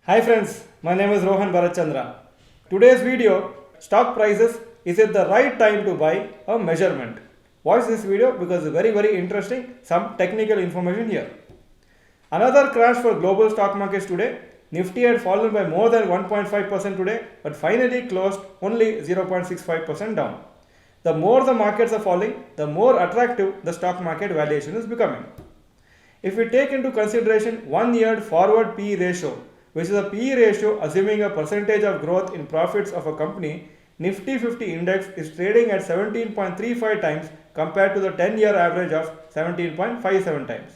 Hi friends, my name is Rohan Chandra. Today's video, stock prices, is it the right time to buy a measurement? Watch this video because it's very interesting, some technical information here. Another crash for global stock markets today. Nifty had fallen by more than 1.5% today but finally closed only 0.65% down. The more the markets are falling, the more attractive the stock market valuation is becoming. If we take into consideration 1 year forward PE ratio, which is a PE ratio assuming a percentage of growth in profits of a company, Nifty 50 index is trading at 17.35 times compared to the 10-year average of 17.57 times.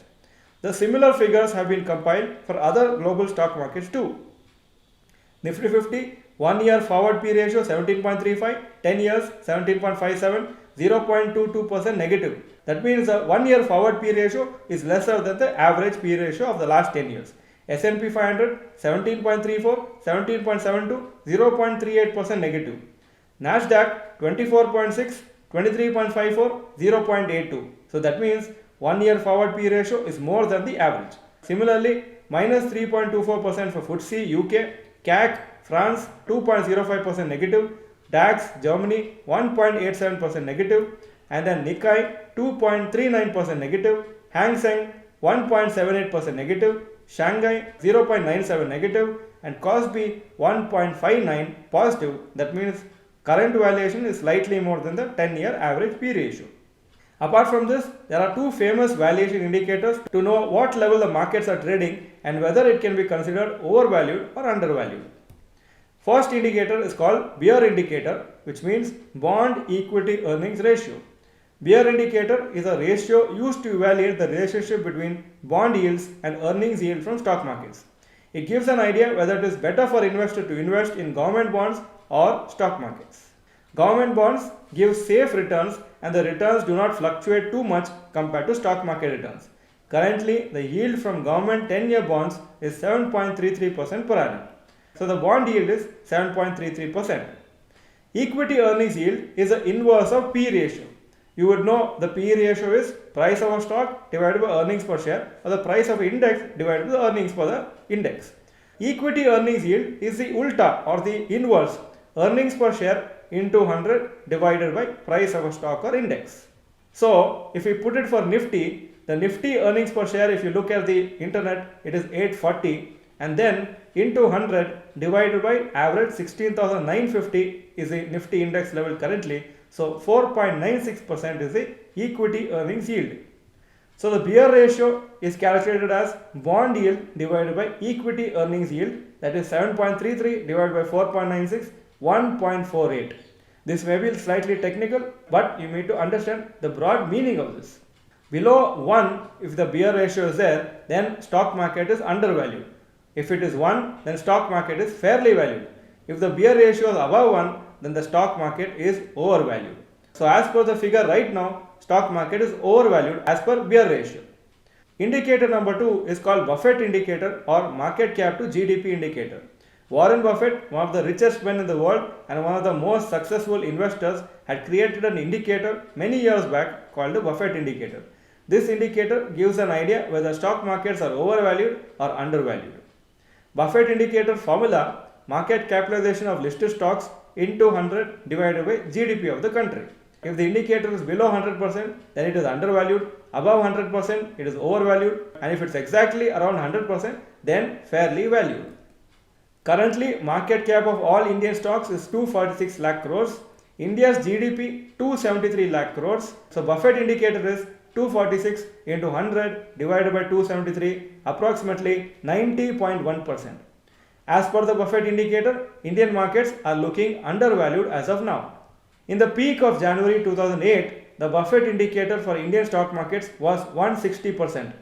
The similar figures have been compiled for other global stock markets too. Nifty 50 1 year forward PE ratio 17.35, 10 years 17.57, 0.22% negative. That means the 1 year forward PE ratio is lesser than the average PE ratio of the last 10 years. S&P 500 17.34, 17.72, 0.38% negative. Nasdaq 24.6, 23.54, 0.82. So that means 1 year forward PE ratio is more than the average. Similarly, minus 3.24% for FTSE UK, CAC France 2.05% negative, DAX Germany 1.87% negative, and then Nikkei 2.39% negative, Hang Seng 1.78% negative, Shanghai 0.97 negative, and Kospi 1.59 positive. That means current valuation is slightly more than the 10-year average P ratio. Apart from this, there are two famous valuation indicators to know what level the markets are trading and whether it can be considered overvalued or undervalued. First indicator is called Bear indicator, which means bond equity earnings ratio. Bear indicator is a ratio used to evaluate the relationship between bond yields and earnings yield from stock markets. It gives an idea whether it is better for investors to invest in government bonds or stock markets. Government bonds give safe returns and the returns do not fluctuate too much compared to stock market returns. Currently, the yield from government 10-year bonds is 7.33% per annum. So the bond yield is 7.33%. Equity earnings yield is the inverse of P ratio. You would know the P ratio is price of a stock divided by earnings per share, or the price of index divided by the earnings for the index. Equity earnings yield is the ulta or the inverse, earnings per share into 100 divided by price of a stock or index. So if we put it for Nifty, the Nifty earnings per share, if you look at the internet, it is 840, and then into 100 divided by average 16,950 is the Nifty index level currently. So 4.96% is the equity earnings yield. So the Bear ratio is calculated as bond yield divided by equity earnings yield, that is 7.33 divided by 4.96, 1.48. This may be slightly technical, but you need to understand the broad meaning of this. Below 1, if the Bear ratio is there, then stock market is undervalued. If it is 1, then stock market is fairly valued. If the Bear ratio is above 1, then the stock market is overvalued. So as per the figure right now, stock market is overvalued as per Bear ratio. Indicator number 2 is called Buffett indicator or market cap to GDP indicator. Warren Buffett, one of the richest men in the world and one of the most successful investors, had created an indicator many years back called the Buffett indicator. This indicator gives an idea whether stock markets are overvalued or undervalued. Buffett indicator formula: market capitalization of listed stocks into 100 divided by GDP of the country. If the indicator is below 100%, then it is undervalued, above 100%, it is overvalued, and if it is exactly around 100%, then fairly valued. Currently, market cap of all Indian stocks is 246 lakh crores. India's GDP 273 lakh crores. So Buffett indicator is 246 into 100 divided by 273, approximately 90.1%. As per the Buffett indicator, Indian markets are looking undervalued as of now. In the peak of January 2008, the Buffett indicator for Indian stock markets was 160%.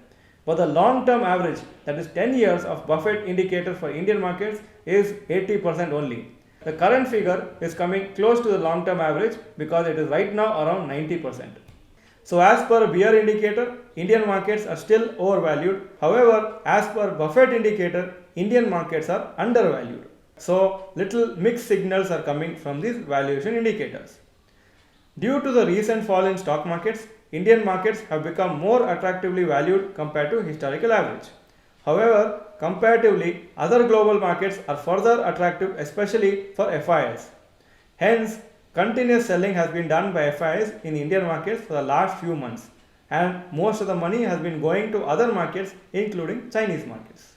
But the long-term average, that is 10 years of Buffett indicator for Indian markets, is 80% only. The current figure is coming close to the long-term average because it is right now around 90%. So as per Bear indicator, Indian markets are still overvalued. However, as per Buffett indicator, Indian markets are undervalued. So little mixed signals are coming from these valuation indicators. Due to the recent fall in stock markets, Indian markets have become more attractively valued compared to historical average. However, comparatively, other global markets are further attractive, especially for FIIs. Hence, continuous selling has been done by FIIs in Indian markets for the last few months, and most of the money has been going to other markets, including Chinese markets.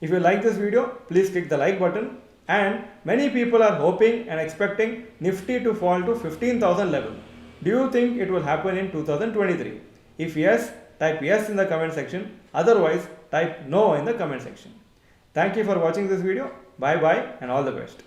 If you like this video, please click the like button, and many people are hoping and expecting Nifty to fall to 15,000 level. Do you think it will happen in 2023? If yes, type yes in the comment section. Otherwise, type no in the comment section. Thank you for watching this video. Bye bye and all the best.